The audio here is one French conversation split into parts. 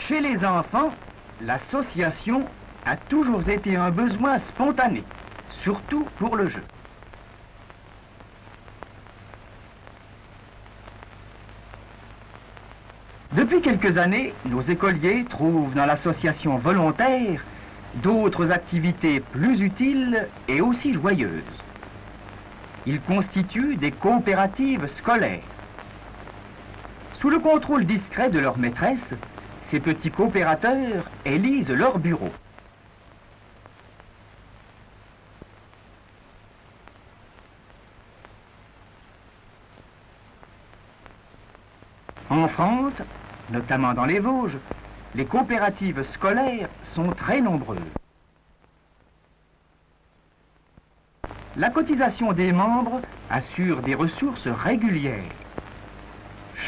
Chez les enfants, l'association a toujours été un besoin spontané, surtout pour le jeu. Depuis quelques années, nos écoliers trouvent dans l'association volontaire d'autres activités plus utiles et aussi joyeuses. Ils constituent des coopératives scolaires. Sous le contrôle discret de leur maîtresse, ces petits coopérateurs élisent leur bureau. En France, notamment dans les Vosges, les coopératives scolaires sont très nombreuses. La cotisation des membres assure des ressources régulières.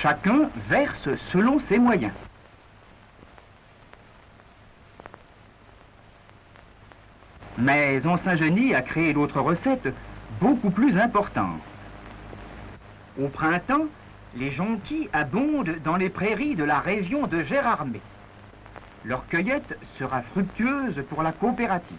Chacun verse selon ses moyens. Mais on s'ingénie à créer d'autres recettes beaucoup plus importantes. Au printemps, les jonquilles abondent dans les prairies de la région de Gérardmer. Leur cueillette sera fructueuse pour la coopérative.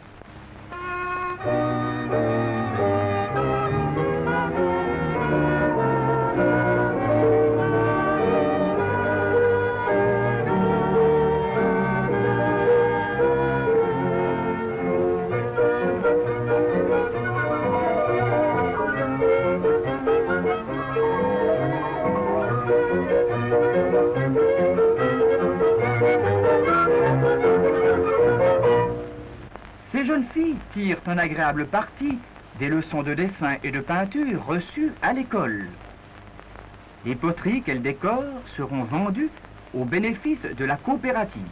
Ces jeunes filles tirent un agréable parti des leçons de dessin et de peinture reçues à l'école. Les poteries qu'elles décorent seront vendues au bénéfice de la coopérative.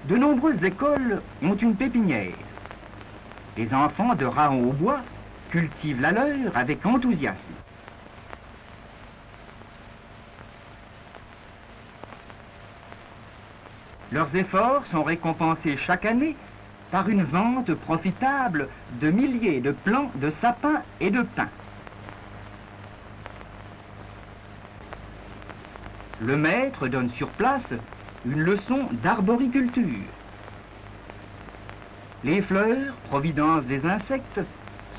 De nombreuses écoles ont une pépinière. Les enfants de Raon-au-Bois cultivent la leur avec enthousiasme. Leurs efforts sont récompensés chaque année par une vente profitable de milliers de plants de sapins et de pins. Le maître donne sur place une leçon d'arboriculture. Les fleurs, providence des insectes,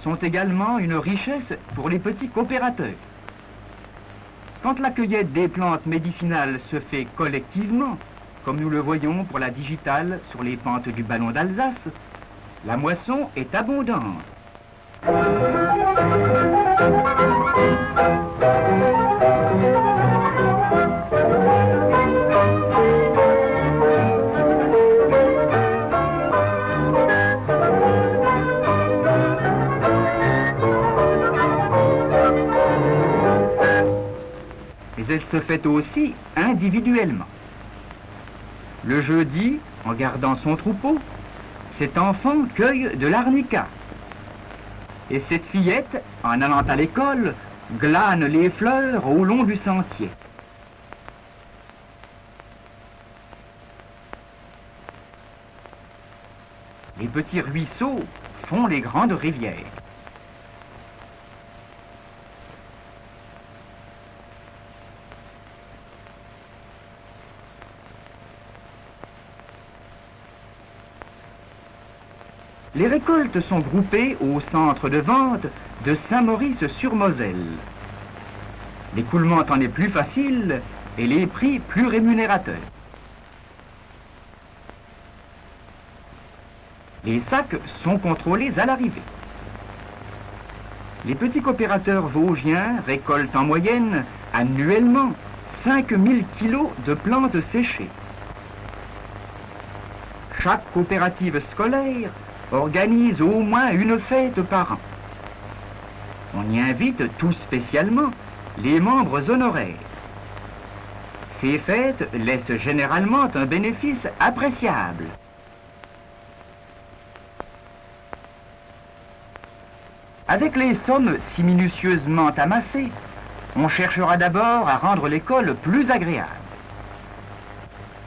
sont également une richesse pour les petits coopérateurs. Quand la cueillette des plantes médicinales se fait collectivement, comme nous le voyons pour la digitale sur les pentes du ballon d'Alsace, la moisson est abondante. Mais elle se fait aussi individuellement. Le jeudi, en gardant son troupeau, cet enfant cueille de l'arnica. Et cette fillette, en allant à l'école, glane les fleurs au long du sentier. Les petits ruisseaux font les grandes rivières. Les récoltes sont groupées au centre de vente de Saint-Maurice-sur-Moselle. L'écoulement en est plus facile et les prix plus rémunérateurs. Les sacs sont contrôlés à l'arrivée. Les petits coopérateurs vosgiens récoltent en moyenne annuellement 5000 kilos de plantes séchées. Chaque coopérative scolaire organise au moins une fête par an. On y invite tout spécialement les membres honoraires. Ces fêtes laissent généralement un bénéfice appréciable. Avec les sommes si minutieusement amassées, on cherchera d'abord à rendre l'école plus agréable.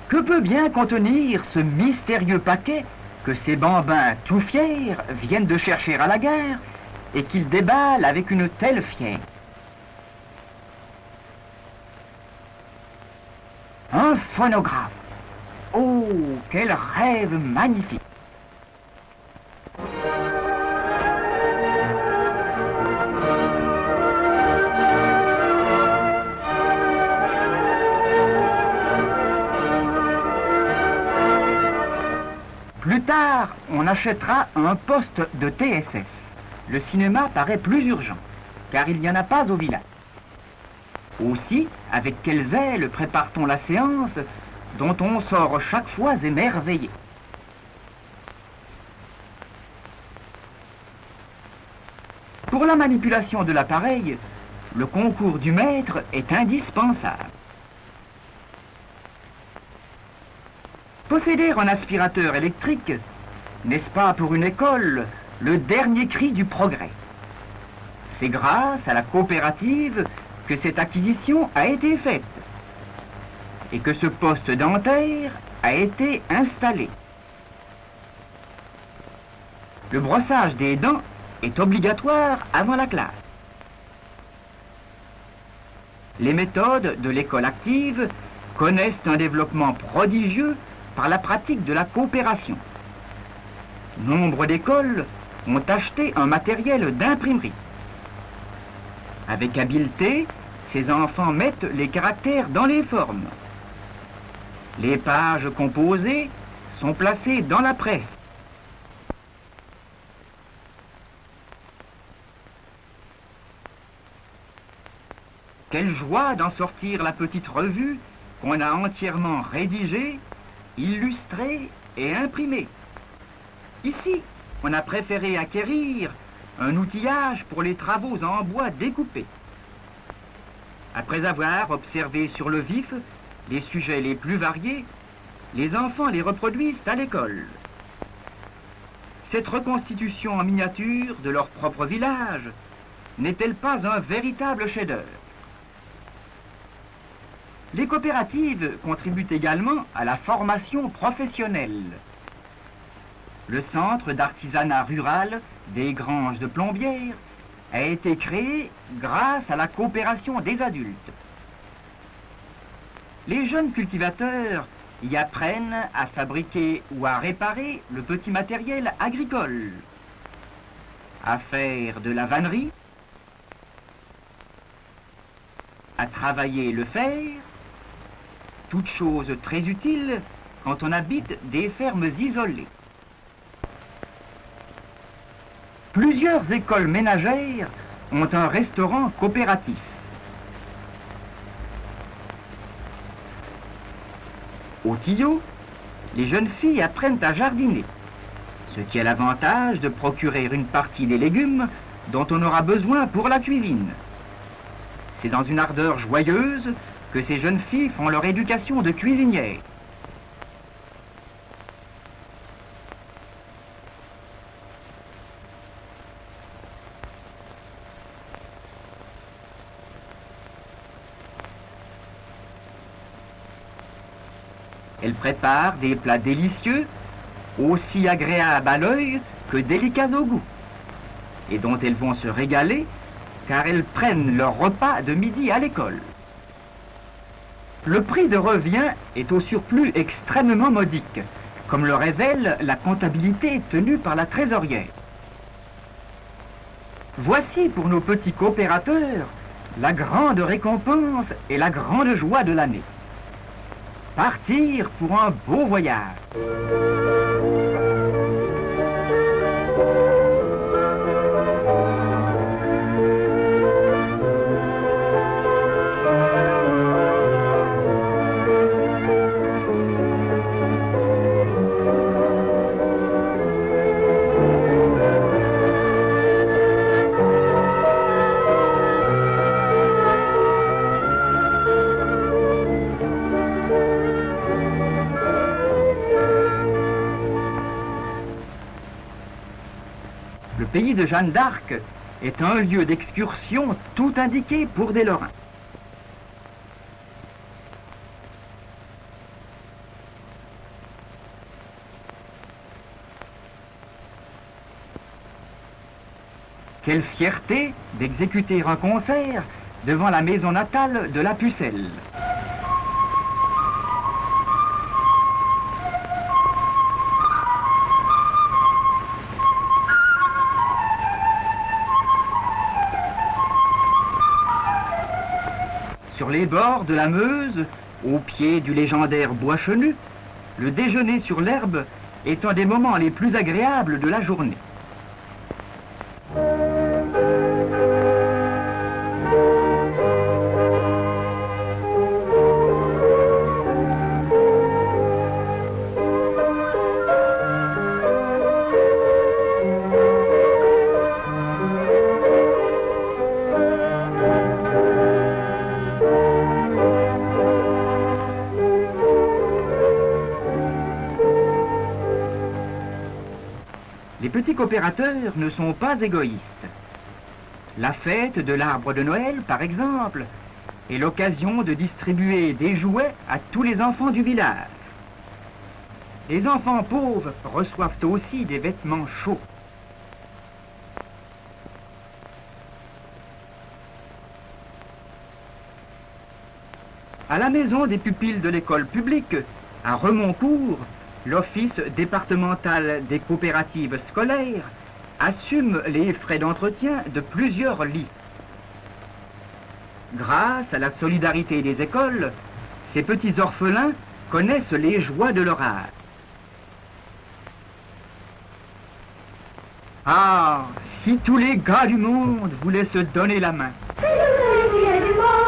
Que peut bien contenir ce mystérieux paquet que ces bambins tout fiers viennent de chercher à la gare et qu'ils déballent avec une telle fièvre? Un phonographe. Oh, quel rêve magnifique! Plus tard, on achètera un poste de TSF. Le cinéma paraît plus urgent, car il n'y en a pas au village. Aussi, avec quel zèle prépare-t-on la séance dont on sort chaque fois émerveillé. Pour la manipulation de l'appareil, le concours du maître est indispensable. Posséder un aspirateur électrique, n'est-ce pas pour une école le dernier cri du progrès? C'est grâce à la coopérative que cette acquisition a été faite et que ce poste dentaire a été installé. Le brossage des dents est obligatoire avant la classe. Les méthodes de l'école active connaissent un développement prodigieux par la pratique de la coopération. Nombre d'écoles ont acheté un matériel d'imprimerie. Avec habileté, ces enfants mettent les caractères dans les formes. Les pages composées sont placées dans la presse. Quelle joie d'en sortir la petite revue qu'on a entièrement rédigée, illustrée et imprimée. Ici, on a préféré acquérir un outillage pour les travaux en bois découpé. Après avoir observé sur le vif les sujets les plus variés, les enfants les reproduisent à l'école. Cette reconstitution en miniature de leur propre village n'est-elle pas un véritable chef-d'œuvre? Les coopératives contribuent également à la formation professionnelle. Le centre d'artisanat rural des Granges de Plombières a été créé grâce à la coopération des adultes. Les jeunes cultivateurs y apprennent à fabriquer ou à réparer le petit matériel agricole, à faire de la vannerie, à travailler le fer, toutes choses très utiles quand on habite des fermes isolées. Plusieurs écoles ménagères ont un restaurant coopératif. Au Tillot, les jeunes filles apprennent à jardiner, ce qui a l'avantage de procurer une partie des légumes dont on aura besoin pour la cuisine. C'est dans une ardeur joyeuse que ces jeunes filles font leur éducation de cuisinières. Elles préparent des plats délicieux, aussi agréables à l'œil que délicats au goût, et dont elles vont se régaler car elles prennent leur repas de midi à l'école. Le prix de revient est au surplus extrêmement modique, comme le révèle la comptabilité tenue par la trésorière. Voici pour nos petits coopérateurs la grande récompense et la grande joie de l'année. Partir pour un beau voyage. Le pays de Jeanne d'Arc est un lieu d'excursion tout indiqué pour des Lorrains. Quelle fierté d'exécuter un concert devant la maison natale de la Pucelle. Sur les bords de la Meuse, au pied du légendaire Bois Chenu, le déjeuner sur l'herbe est un des moments les plus agréables de la journée. Les petits coopérateurs ne sont pas égoïstes. La fête de l'arbre de Noël, par exemple, est l'occasion de distribuer des jouets à tous les enfants du village. Les enfants pauvres reçoivent aussi des vêtements chauds. À la maison des pupilles de l'école publique, à Remoncourt, l'Office départemental des coopératives scolaires assume les frais d'entretien de plusieurs lits. Grâce à la solidarité des écoles, ces petits orphelins connaissent les joies de leur âge. Ah, si tous les gars du monde voulaient se donner la main. C'est le réveil du monde.